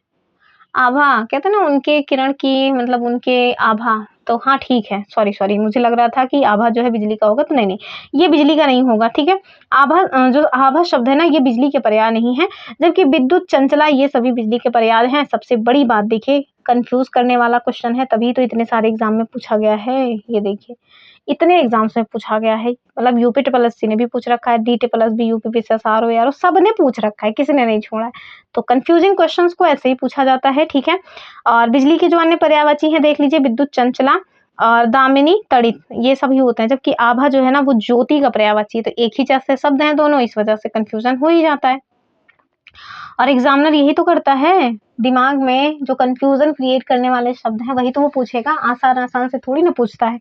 आभा कहते हैं ना उनके किरण की, उनके आभा। तो हाँ ठीक है, सॉरी मुझे लग रहा था कि आभा जो है बिजली का होगा, तो नहीं, ये बिजली का नहीं होगा, ठीक है। आभा, जो आभा शब्द है ना ये बिजली के पर्याय नहीं है, जबकि विद्युत, चंचला ये सभी बिजली के पर्याय हैं। सबसे बड़ी बात देखिए, कंफ्यूज करने वाला क्वेश्चन है, तभी तो इतने सारे एग्जाम में पूछा गया है। ये देखिए इतने एग्जाम्स में पूछा गया है, यूपी ट्रिपल ने भी पूछ रखा है, डी ट्रिपल भी, यूपी पीसीएस आरओ यार सब ने पूछ रखा है, किसी ने नहीं छोड़ा है। तो कंफ्यूजिंग क्वेश्चंस को ऐसे ही पूछा जाता है, ठीक है। और बिजली के जो अन्य पर्यायवाची हैं देख लीजिए, विद्युत, चंचला और दामिनी, तड़ित, ये सभी होते हैं। जबकि आभा जो है ना वो ज्योति का पर्यायवाची है, तो एक ही जैसे शब्द हैं दोनों, इस वजह से कंफ्यूजन हो ही जाता है। और एग्जामिनर यही तो करता है, दिमाग में जो कंफ्यूजन क्रिएट करने वाले शब्द हैं वही तो वो पूछेगा, आसान आसान से थोड़ी ना पूछता है।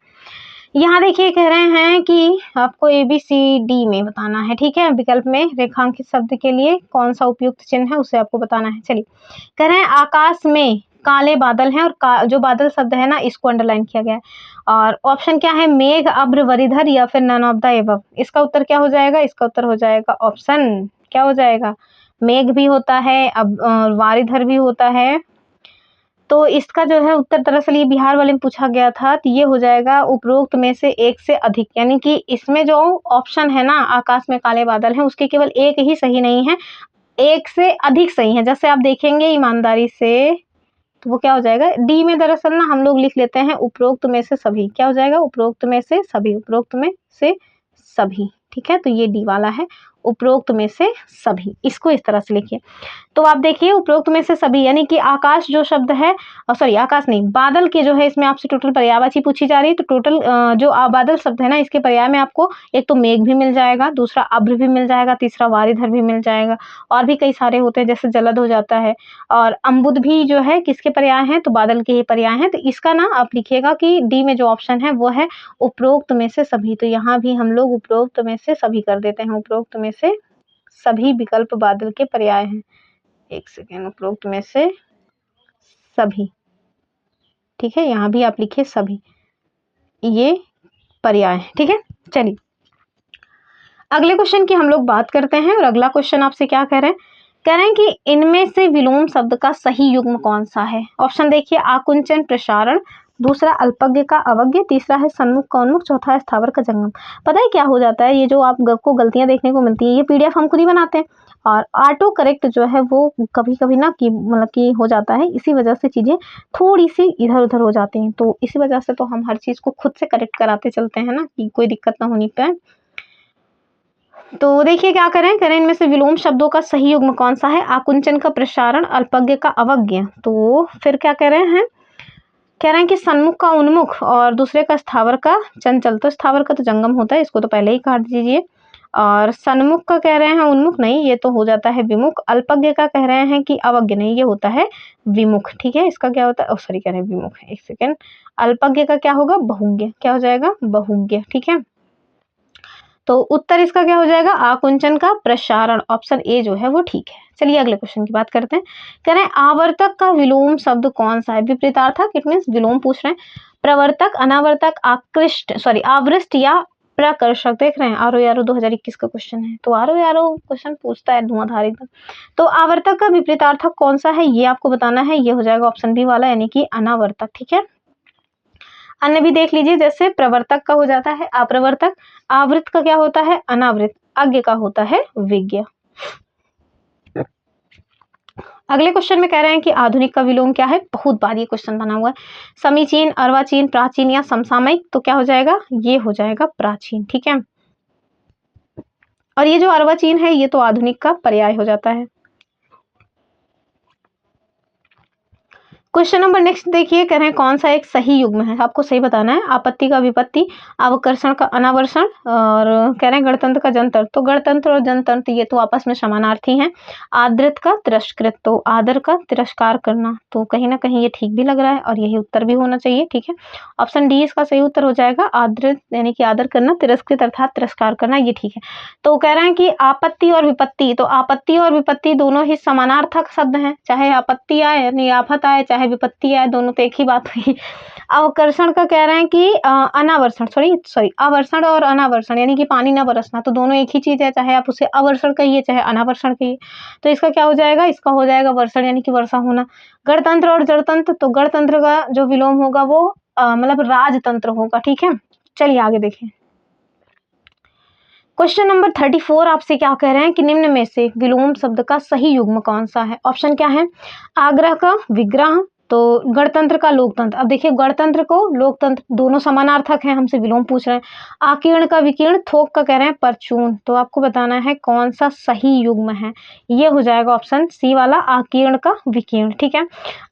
यहाँ देखिए कह रहे हैं कि आपको ABCD में बताना है, ठीक है। विकल्प में रेखांकित शब्द के लिए कौन सा उपयुक्त चिन्ह है उसे आपको बताना है। चलिए, कह रहे हैं आकाश में काले बादल हैं और जो बादल शब्द है ना इसको अंडरलाइन किया गया है। और ऑप्शन क्या है, मेघ, अब्र, वरिधर या फिर नन ऑफ द एबव। इसका उत्तर क्या हो जाएगा, इसका उत्तर हो जाएगा ऑप्शन क्या हो जाएगा, मेघ भी होता है, अब वारिधर भी होता है। तो इसका जो है उत्तर दरअसल ये बिहार वाले में पूछा गया था, तो ये हो जाएगा उपरोक्त में से एक से अधिक, यानी कि इसमें जो ऑप्शन है ना आकाश में काले बादल हैं उसके केवल एक ही सही नहीं है, एक से अधिक सही है। जैसे आप देखेंगे ईमानदारी से तो वो क्या हो जाएगा, डी में दरअसल ना हम लोग लिख लेते हैं उपरोक्त में से सभी। क्या हो जाएगा, उपरोक्त में से सभी, उपरोक्त में से सभी, ठीक है। तो ये डी वाला है, उपरोक्त में से सभी, इसको इस तरह से लिखिए। तो आप देखिए उपरोक्त में से सभी यानी कि आकाश जो शब्द है, सॉरी आकाश नहीं, बादल के जो है इसमें आपसे टोटल पर्यायवाची पूछी जा रही है। तो टोटल जो बादल शब्द है ना इसके पर्याय में आपको एक तो मेघ भी मिल जाएगा, दूसरा अब्र भी मिल जाएगा, तीसरा वारिधर भी मिल जाएगा, और भी कई सारे होते हैं जैसे जलद हो जाता है, और अम्बुद भी जो है किसके पर्याय हैं, तो बादल के ही पर्याय हैं। तो इसका ना आप लिखिएगा कि डी में जो ऑप्शन है वो है उपरोक्त में से सभी। तो यहाँ भी हम लोग उपरोक्त में से सभी कर देते हैं, उपरोक्त में से सभी विकल्प बादल के पर्याय हैं। एक सेकेंड, उपरोक्त में से सभी, ठीक है, यहाँ भी आप लिखिए सभी, ये पर्याय है, ठीक है। चलिए अगले क्वेश्चन की हम लोग बात करते हैं, और अगला क्वेश्चन आपसे क्या कह रहे हैं, कह रहे हैं कि इनमें से विलोम शब्द का सही युग्म कौन सा है। ऑप्शन देखिए, आकुंचन प्रसारण, दूसरा अल्पज्ञ का अवज्ञ, तीसरा है सन्मुख का उन्मुख, चौथा है स्थावर का जंगम। पता है क्या हो जाता है, ये जो आपको गलतियां देखने को मिलती है, ये PDF हम खुद ही बनाते हैं, और ऑटो करेक्ट जो है वो कभी कभी ना कि मतलब कि हो जाता है, इसी वजह से चीज़ें थोड़ी सी इधर उधर हो जाती हैं। तो इसी वजह से तो हम हर चीज़ को खुद से करेक्ट कराते चलते हैं ना, कि कोई दिक्कत ना होनी पाए। तो देखिए क्या करें इनमें से विलोम शब्दों का सही युग्म कौन सा है, आकुंचन का प्रसारण, अल्पज्ञ का अवज्ञ, तो फिर क्या कह रहे हैं, कह रहे हैं कि सन्मुख का उन्मुख और दूसरे का स्थावर का चंचल। तो स्थावर का तो जंगम होता है, इसको तो पहले ही काट दीजिए। और सन्मुख का कह रहे हैं उन्मुख नहीं, ये तो हो जाता है विमुख। अल्पज्ञ का कह रहे हैं कि अवज्ञ नहीं, ये होता है विमुख, ठीक है। इसका क्या होता है, सॉरी कह रहे हैं विमुख, एक सेकेंड, अल्पज्ञ का क्या होगा, बहुज्ञ, क्या हो जाएगा, बहुज्ञ, ठीक है। तो उत्तर इसका क्या हो जाएगा, आकुंचन का प्रसारण, ऑप्शन ए जो है वो ठीक है। चलिए अगले क्वेश्चन की बात करते हैं, कह रहे हैं आवर्तक का विलोम शब्द कौन सा है। विपरीतार्थक, इट मीन्स विलोम पूछ रहे हैं। प्रवर्तक, अनावर्तक, आकृष्ट, सॉरी आवृष्ट या प्रकर्षक। देख रहे हैं आरो यारो 2021 का क्वेश्चन है, तो आरो यारो क्वेश्चन पूछता है धुआंधार एकदम। तो आवर्तक का विपरीतार्थक कौन सा है ये आपको बताना है, ये हो जाएगा ऑप्शन बी वाला, यानी कि अनावर्तक, ठीक है। अन्य भी देख लीजिए, जैसे प्रवर्तक का हो जाता है अप्रवर्तक, आवृत का क्या होता है अनावृत, अज्ञ का होता है विज्ञ। अगले क्वेश्चन में कह रहे हैं कि आधुनिक का विलोम क्या है, बहुत बार ये क्वेश्चन बना हुआ है, समीचीन, अर्वाचीन, प्राचीन या समसामयिक। तो क्या हो जाएगा, ये हो जाएगा प्राचीन, ठीक है। और ये जो अर्वाचीन है ये तो आधुनिक का पर्याय हो जाता है। क्वेश्चन नंबर नेक्स्ट देखिए, कह रहे हैं कौन सा एक सही युग्म है, आपको सही बताना है। आपत्ति का विपत्ति, अवकर्षण का अनावर्षण, और कह रहे हैं गणतंत्र का जनतंत्र। तो गणतंत्र और जनतंत्र ये तो आपस में समानार्थी हैं। आदृत का तिरस्कृत, तो आदर का तिरस्कार करना, तो कहीं ना कहीं ये ठीक भी लग रहा है और यही उत्तर भी होना चाहिए, ठीक है। ऑप्शन डी इसका सही उत्तर हो जाएगा, आदृत यानी कि आदर करना, तिरस्कृत अर्थात तिरस्कार करना, ये ठीक है। तो कह रहे हैं कि आपत्ति और विपत्ति, तो आपत्ति और विपत्ति दोनों ही समानार्थक शब्द हैं, चाहे आपत्ति आए यानी आफत आए, चाहे विपत्ति आए, दोनों तो एक ही बात हुई। अवकर्षण का कह रहे हैं कि अनावर्षण, सॉरी अवर्षण और अनावर्षण यानी कि पानी न बरसना, तो दोनों एक ही चीज है, चाहे आप उसे अवर्षण कहिए चाहे अनावर्षण कहिए। तो इसका क्या हो जाएगा, इसका हो जाएगा वर्षण यानी कि वर्षा होना। गणतंत्र और जड़तंत्र, तो गणतंत्र का जो विलोम होगा वो मतलब राजतंत्र होगा, ठीक है। चलिए आगे देखें, क्वेश्चन नंबर 34 आपसे क्या कह रहे हैं कि निम्न में से विलोम शब्द का सही युग्म कौन सा है। ऑप्शन क्या है, आग्रह का विग्रह, तो गणतंत्र का लोकतंत्र। अब देखिए गणतंत्र को लोकतंत्र दोनों समानार्थक हैं, हमसे विलोम पूछ रहे हैं। आकीर्ण का विकीर्ण, थोक का कह रहे हैं परचून। तो आपको बताना है कौन सा सही युग्म है, ये हो जाएगा ऑप्शन सी वाला, आकीर्ण का विकीर्ण, ठीक है।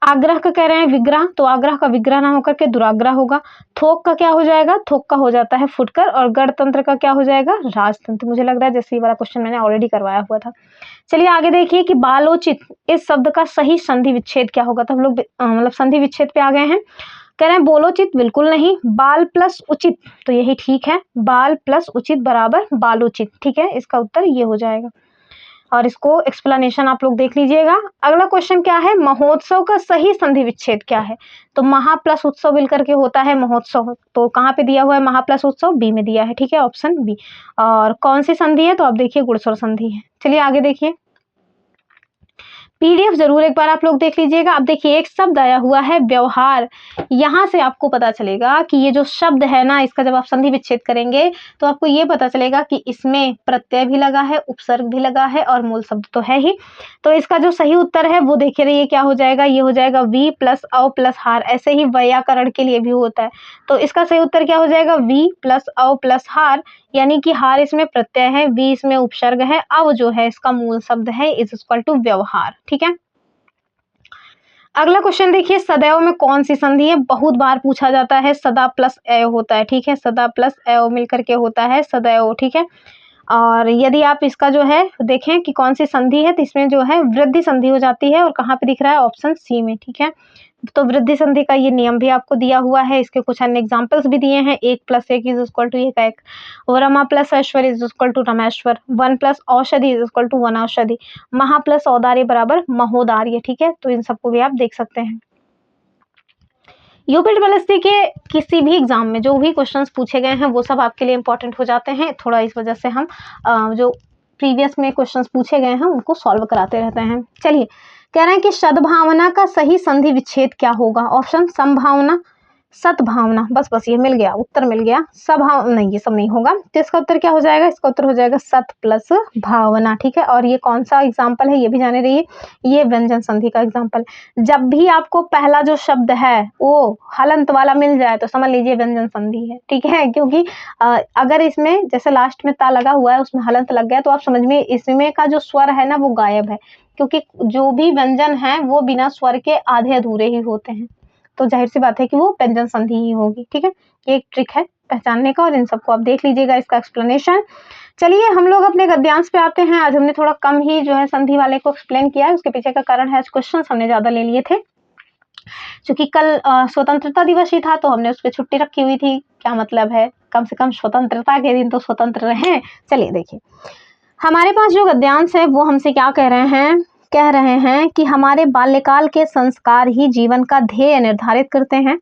आग्रह का कह रहे हैं विग्रह, तो आग्रह का विग्रह ना होकर के दुराग्रह होगा। थोक का क्या हो जाएगा, थोक का हो जाता है फुटकर, और गणतंत्र का क्या हो जाएगा, राजतंत्र। मुझे लग रहा है जैसे ये वाला क्वेश्चन मैंने ऑलरेडी करवाया हुआ था। चलिए आगे देखिए कि बालोचित इस शब्द का सही संधि विच्छेद क्या होगा। तो हम लोग मतलब संधि विच्छेद पे आ गए हैं। कह रहे हैं बोलोचित बिल्कुल नहीं, बाल प्लस उचित, तो यही ठीक है, बाल प्लस उचित बराबर बालोचित, ठीक है, इसका उत्तर ये हो जाएगा। और इसको एक्सप्लेनेशन आप लोग देख लीजिएगा। अगला क्वेश्चन क्या है, महोत्सव का सही संधि विच्छेद क्या है? तो महा प्लस उत्सव मिलकर के होता है महोत्सव, तो कहाँ पे दिया हुआ है महा प्लस उत्सव? बी में दिया है, ठीक है, ऑप्शन बी। और कौन सी संधि है? तो आप देखिए गुणस्वर संधि है। चलिए आगे देखिए, पीडीएफ जरूर एक बार आप लोग देख लीजिएगा। अब देखिए एक शब्द आया हुआ है व्यवहार, यहाँ से आपको पता चलेगा कि ये जो शब्द है ना, इसका जब आप संधि विच्छेद करेंगे तो आपको ये पता चलेगा कि इसमें प्रत्यय भी लगा है, उपसर्ग भी लगा है और मूल शब्द तो है ही। तो इसका जो सही उत्तर है वो देखिए रहिए क्या हो जाएगा, ये हो जाएगा वी प्लस अव प्लस हार। ऐसे ही वैयाकरण के लिए भी होता है, तो इसका सही उत्तर क्या हो जाएगा, वी प्लस अव प्लस हार, यानी कि हार इसमें प्रत्यय है, वी इसमें उपसर्ग है, अव जो है इसका मूल शब्द है, इज इक्वल टू व्यवहार, ठीक है। अगला क्वेश्चन देखिए, सदैव में कौन सी संधि है? बहुत बार पूछा जाता है, सदा प्लस एव होता है, ठीक है, सदा प्लस एव मिलकर के होता है सदैव, ठीक है। और यदि आप इसका जो है देखें कि कौन सी संधि है, तो इसमें जो है वृद्धि संधि हो जाती है, और कहाँ पे दिख रहा है, ऑप्शन सी में, ठीक है। तो वृद्धि संधि का ये नियम भी आपको दिया हुआ है, इसके कुछ अन्य एग्जांपल्स भी दिए हैं, 1 + 1 इज इक्वल टू 1 एक, रमा प्लस ऐश्वर्य इज इक्वल टू रमेश्वर, 1 प्लस औषधि इज इक्वल टू वन औषधि, महा प्लस औदार्य बराबर महोदार्य, ठीक है। तो इन सबको भी आप देख सकते हैं। यूपीडब्ल्यूएससी के किसी भी एग्जाम में जो भी क्वेश्चंस पूछे गए हैं वो सब आपके लिए इंपॉर्टेंट हो जाते हैं, थोड़ा इस वजह से हम जो प्रीवियस में क्वेश्चंस पूछे गए हैं उनको सॉल्व कराते रहते हैं। चलिए, कह रहे हैं कि सद्भावना का सही संधि विच्छेद क्या होगा? ऑप्शन संभावना, सद्भावना, बस ये मिल गया, उत्तर मिल गया। सभाव नहीं, ये सब नहीं होगा, तो इसका उत्तर क्या हो जाएगा? इसका उत्तर हो जाएगा सत प्लस भावना, ठीक है। और ये कौन सा एग्जाम्पल है ये भी जाने रहिए, ये व्यंजन संधि का एग्जाम्पल। जब भी आपको पहला जो शब्द है वो हलंत वाला मिल जाए तो समझ लीजिए व्यंजन संधि है, ठीक है। क्योंकि अगर इसमें जैसे लास्ट में ता लगा हुआ है उसमें हलंत लग गया तो आप समझ में इसमें का जो स्वर है ना वो गायब है, क्योंकि जो भी व्यंजन है वो बिना स्वर के आधे अधूरे ही होते हैं, तो जाहिर सी बात है कि वो व्यंजन संधि ही होगी, ठीक है। ये एक ट्रिक है पहचानने का, और इन सबको आप देख लीजिएगा इसका एक्सप्लेनेशन। चलिए हम लोग अपने गद्यांश पे आते हैं। आज हमने थोड़ा कम ही जो है संधि वाले को एक्सप्लेन किया है, उसके पीछे का कारण है आज क्वेश्चन हमने ज्यादा ले लिए थे, क्योंकि कल स्वतंत्रता दिवस ही था तो हमने उस पर छुट्टी रखी हुई थी। क्या मतलब है, कम से कम स्वतंत्रता के दिन तो स्वतंत्र रहें। चलिए देखिए, हमारे पास जो गद्यांश है वो हमसे क्या कह रहे हैं कि हमारे बाल्यकाल के संस्कार ही जीवन का ध्येय निर्धारित करते हैं।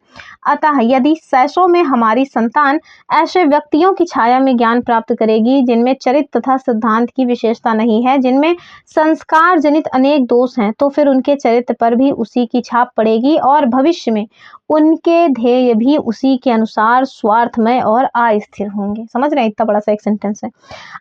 अतः यदि शैशव में हमारी संतान ऐसे व्यक्तियों की छाया में ज्ञान प्राप्त करेगी जिनमें चरित्र तथा सिद्धांत की विशेषता नहीं है, जिनमें संस्कार जनित अनेक दोष हैं, तो फिर उनके चरित्र पर भी उसी की छाप पड़ेगी और भविष्य में उनके ध्येय भी उसी के अनुसार स्वार्थमय और अस्थिर होंगे। समझ रहे हैं, इतना बड़ा सा एक सेंटेंस है।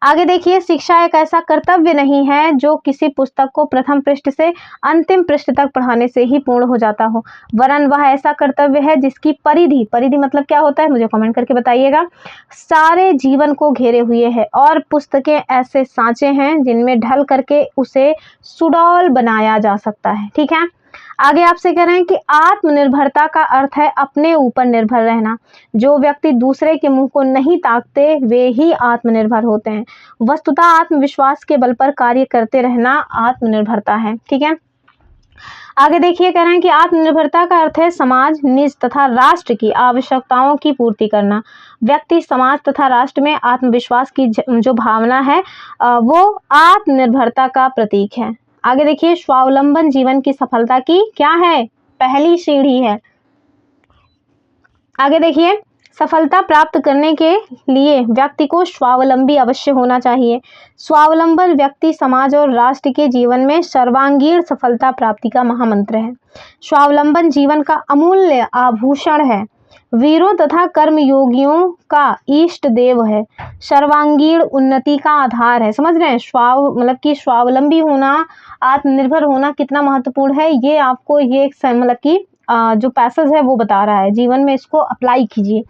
आगे देखिए, शिक्षा एक ऐसा कर्तव्य नहीं है जो किसी पुस्तक को प्रथम पृष्ठ से अंतिम पृष्ठ तक पढ़ाने से ही पूर्ण हो जाता हो, वरन वह ऐसा कर्तव्य है जिसकी परिधि मतलब क्या होता है मुझे कमेंट करके बताइएगा, सारे जीवन को घेरे हुए है, और पुस्तकें ऐसे सांचे हैं जिनमें ढल करके उसे सुडौल बनाया जा सकता है, ठीक है। आगे आपसे कह रहे हैं कि आत्मनिर्भरता का अर्थ है अपने ऊपर निर्भर रहना। जो व्यक्ति दूसरे के मुंह को नहीं ताकते वे ही आत्मनिर्भर होते हैं। वस्तुतः आत्मविश्वास के बल पर कार्य करते रहना आत्मनिर्भरता है, ठीक है। आगे देखिए, कह रहे हैं कि आत्मनिर्भरता का अर्थ है समाज, निज तथा राष्ट्र की आवश्यकताओं की पूर्ति करना। व्यक्ति, समाज तथा राष्ट्र में आत्मविश्वास की जो भावना है वो आत्मनिर्भरता का प्रतीक है। आगे देखिए, स्वावलंबन जीवन की सफलता की क्या है, पहली सीढ़ी है। आगे देखिए, सफलता प्राप्त करने के लिए व्यक्ति को स्वावलंबी अवश्य होना चाहिए। स्वावलंबन व्यक्ति, समाज और राष्ट्र के जीवन में सर्वांगीण सफलता प्राप्ति का महामंत्र है। स्वावलंबन जीवन का अमूल्य आभूषण है, वीरों तथा कर्मयोगियों का इष्ट देव है, सर्वांगीण उन्नति का आधार है। समझ रहे हैं, मतलब कि स्वावलंबी होना, आत्मनिर्भर होना कितना महत्वपूर्ण है, ये आपको ये मतलब कि जो पैसेज है वो बता रहा है, जीवन में इसको अप्लाई कीजिए।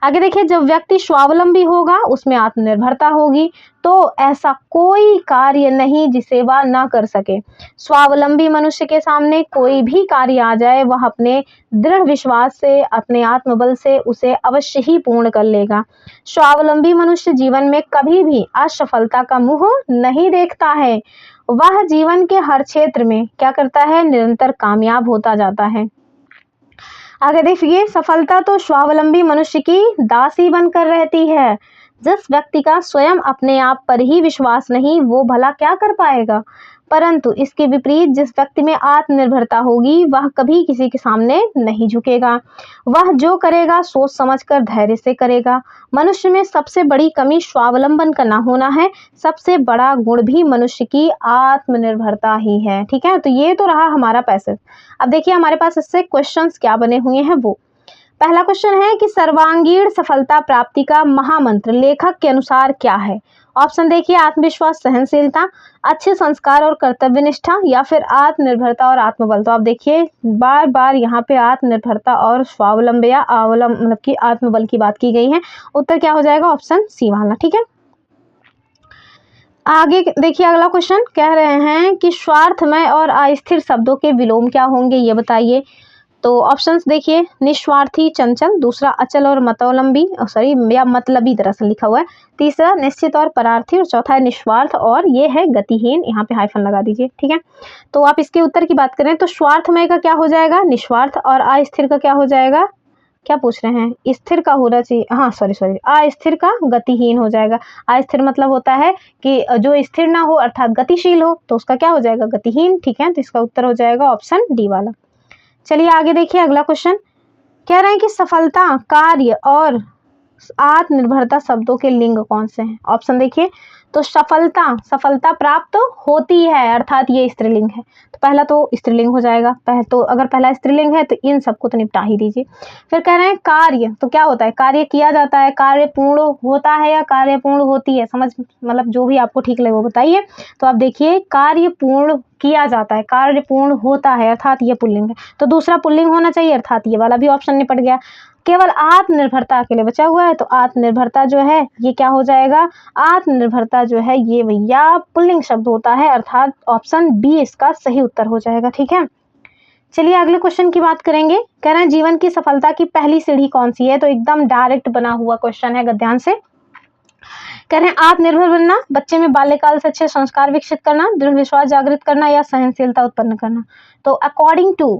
आगे देखिए, जब व्यक्ति स्वावलंबी होगा उसमें आत्मनिर्भरता होगी, तो ऐसा कोई कार्य नहीं जिसे वह ना कर सके। स्वावलंबी मनुष्य के सामने कोई भी कार्य आ जाए वह अपने दृढ़ विश्वास से, अपने आत्मबल से उसे अवश्य ही पूर्ण कर लेगा। स्वावलंबी मनुष्य जीवन में कभी भी असफलता का मुंह नहीं देखता है, वह जीवन के हर क्षेत्र में क्या करता है, निरंतर कामयाब होता जाता है। आगे देखिए, सफलता तो स्वावलंबी मनुष्य की दासी बनकर रहती है। जिस व्यक्ति का स्वयं अपने आप पर ही विश्वास नहीं, वो भला क्या कर पाएगा। परंतु इसके विपरीत जिस व्यक्ति में आत्मनिर्भरता होगी, वह कभी किसी के सामने नहीं झुकेगा। वह जो करेगा सोच समझकर धैर्य से करेगा। मनुष्य में सबसे बड़ी कमी स्वावलंबन का ना होना है। सबसे बड़ा गुण भी मनुष्य की आत्मनिर्भरता ही है। ठीक है, तो ये तो रहा हमारा पैसेज। अब देखिए हमारे पास इससे क्वेश्चंस क्या बने हुए हैं वो। पहला क्वेश्चन है कि सर्वांगीण सफलता प्राप्ति का महामंत्र लेखक के अनुसार क्या है। ऑप्शन देखिए, आत्मविश्वास, सहनशीलता, अच्छे संस्कार और कर्तव्य निष्ठा, या फिर आत्मनिर्भरता और आत्मबल। तो आप देखिए बार बार यहाँ पे आत्मनिर्भरता और स्वावलंब या मतलब कि आत्मबल की बात की गई है। उत्तर क्या हो जाएगा, ऑप्शन सी वाला। ठीक है, आगे देखिए अगला क्वेश्चन कह रहे हैं कि स्वार्थमय और अस्थिर शब्दों के विलोम क्या होंगे, ये बताइए। तो ऑप्शंस देखिए, निस्वार्थी चंचल, दूसरा अचल और मतोलंबी या मतलबी दरअसल लिखा हुआ है, तीसरा निश्चित और परार्थी, और चौथा है निस्वार्थ और ये है गतिहीन। यहाँ पे हाइफन लगा दीजिए। ठीक है, तो आप इसके उत्तर की बात करें तो स्वार्थमय का क्या हो जाएगा, निस्वार्थ, और अस्थिर का क्या हो जाएगा, क्या पूछ रहे हैं, स्थिर का होना चाहिए, हाँ सॉरी अस्थिर का गतिहीन हो जाएगा। अस्थिर मतलब होता है कि जो स्थिर ना हो अर्थात गतिशील हो, तो उसका क्या हो जाएगा, गतिहीन। ठीक है, तो इसका उत्तर हो जाएगा ऑप्शन डी वाला। चलिए आगे देखिए अगला क्वेश्चन कह रहे हैं कि सफलता, कार्य और आत्मनिर्भरता शब्दों के लिंग कौन से हैं। ऑप्शन देखिए, तो सफलता प्राप्त होती है अर्थात ये स्त्रीलिंग है, तो पहला तो स्त्रीलिंग हो जाएगा। तो अगर पहला स्त्रीलिंग है तो इन सबको तो निपटा ही दीजिए। फिर कह रहे हैं कार्य, तो क्या होता है, कार्य किया जाता है, कार्य पूर्ण होता है या कार्य पूर्ण होती है, समझ मतलब जो भी आपको ठीक लगे वो बताइए। तो आप देखिए कार्य पूर्ण किया जाता है, कार्य पूर्ण होता है अर्थात ये पुल्लिंग है, तो दूसरा पुल्लिंग होना चाहिए अर्थात ये वाला भी ऑप्शन निपट गया। केवल आत्मनिर्भरता के लिए बचा हुआ है, तो आत्मनिर्भरता जो है ये क्या हो जाएगा, आत्मनिर्भरता जो है ये भैया पुल्लिंग शब्द होता है अर्थात ऑप्शन बी इसका सही उत्तर हो जाएगा। ठीक है, चलिए अगले क्वेश्चन की बात करेंगे। कह रहे हैं जीवन की सफलता की पहली सीढ़ी कौन सी है, तो एकदम डायरेक्ट बना हुआ क्वेश्चन है, ध्यान से। कह रहे हैं आत्मनिर्भर बनना, बच्चे में बाल्यकाल से अच्छे संस्कार विकसित करना, दृढ़ विश्वास जागृत करना, या सहनशीलता उत्पन्न करना। तो अकॉर्डिंग टू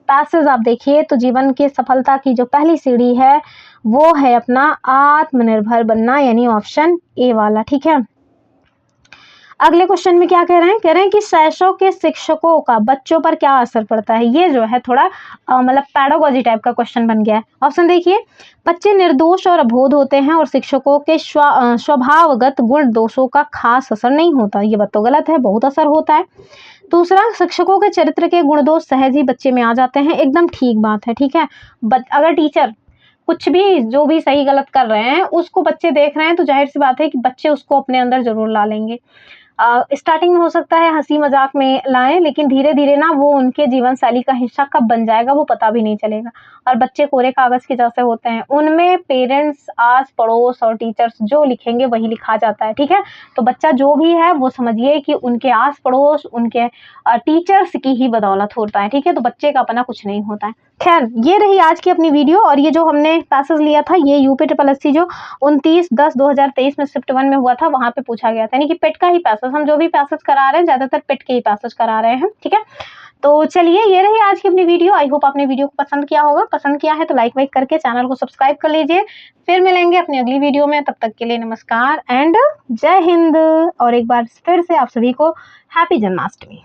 पैसेज आप देखिए तो जीवन की सफलता की जो पहली सीढ़ी है वो है अपना आत्मनिर्भर बनना, यानी ऑप्शन ए वाला। ठीक है, अगले क्वेश्चन में क्या कह रहे हैं कि शैशव के शिक्षकों का बच्चों पर क्या असर पड़ता है। ये जो है थोड़ा मतलब पैडागोजी टाइप का क्वेश्चन बन गया है। ऑप्शन देखिए, बच्चे निर्दोष और अबोध होते हैं और शिक्षकों के स्वभावगत गुण दोषों का खास असर नहीं होता। ये बात तो गलत है, बहुत असर होता है। दूसरा, शिक्षकों के चरित्र के गुण दोष सहज ही बच्चे में आ जाते हैं, एकदम ठीक बात है। ठीक है, अगर टीचर कुछ भी जो भी सही गलत कर रहे हैं उसको बच्चे देख रहे हैं तो जाहिर सी बात है कि बच्चे उसको अपने अंदर जरूर ला लेंगे। स्टार्टिंग में हो सकता है हंसी मजाक में लाएं, लेकिन धीरे धीरे ना वो उनके जीवन शैली का हिस्सा कब बन जाएगा वो पता भी नहीं चलेगा। और बच्चे कोरे कागज के जैसे होते हैं, उनमें पेरेंट्स, आस पड़ोस और टीचर्स जो लिखेंगे वही लिखा जाता है। ठीक है, तो बच्चा जो भी है वो समझिए कि उनके आस पड़ोस, उनके टीचर्स की ही बदौलत होता है। ठीक है, तो बच्चे का अपना कुछ नहीं होता है। खैर, ये रही आज की अपनी वीडियो, और ये जो हमने पैसेज लिया था ये यूपीट्रिपलएससी जो 29/10/2023 में शिफ्ट 1 में हुआ था वहां पे पूछा गया था, यानी कि पेट का ही पैसेज, हम जो भी पैसेज करा रहे हैं ज्यादातर पेट के ही पैसेज करा रहे हैं। ठीक है, तो चलिए ये रही आज की अपनी वीडियो। आई होप आपने वीडियो को पसंद किया होगा, पसंद किया है तो लाइक वाइक करके चैनल को सब्सक्राइब कर लीजिए। फिर मिलेंगे अपनी अगली वीडियो में, तब तक के लिए नमस्कार एंड जय हिंद। और एक बार फिर से आप सभी को हैप्पी जन्माष्टमी।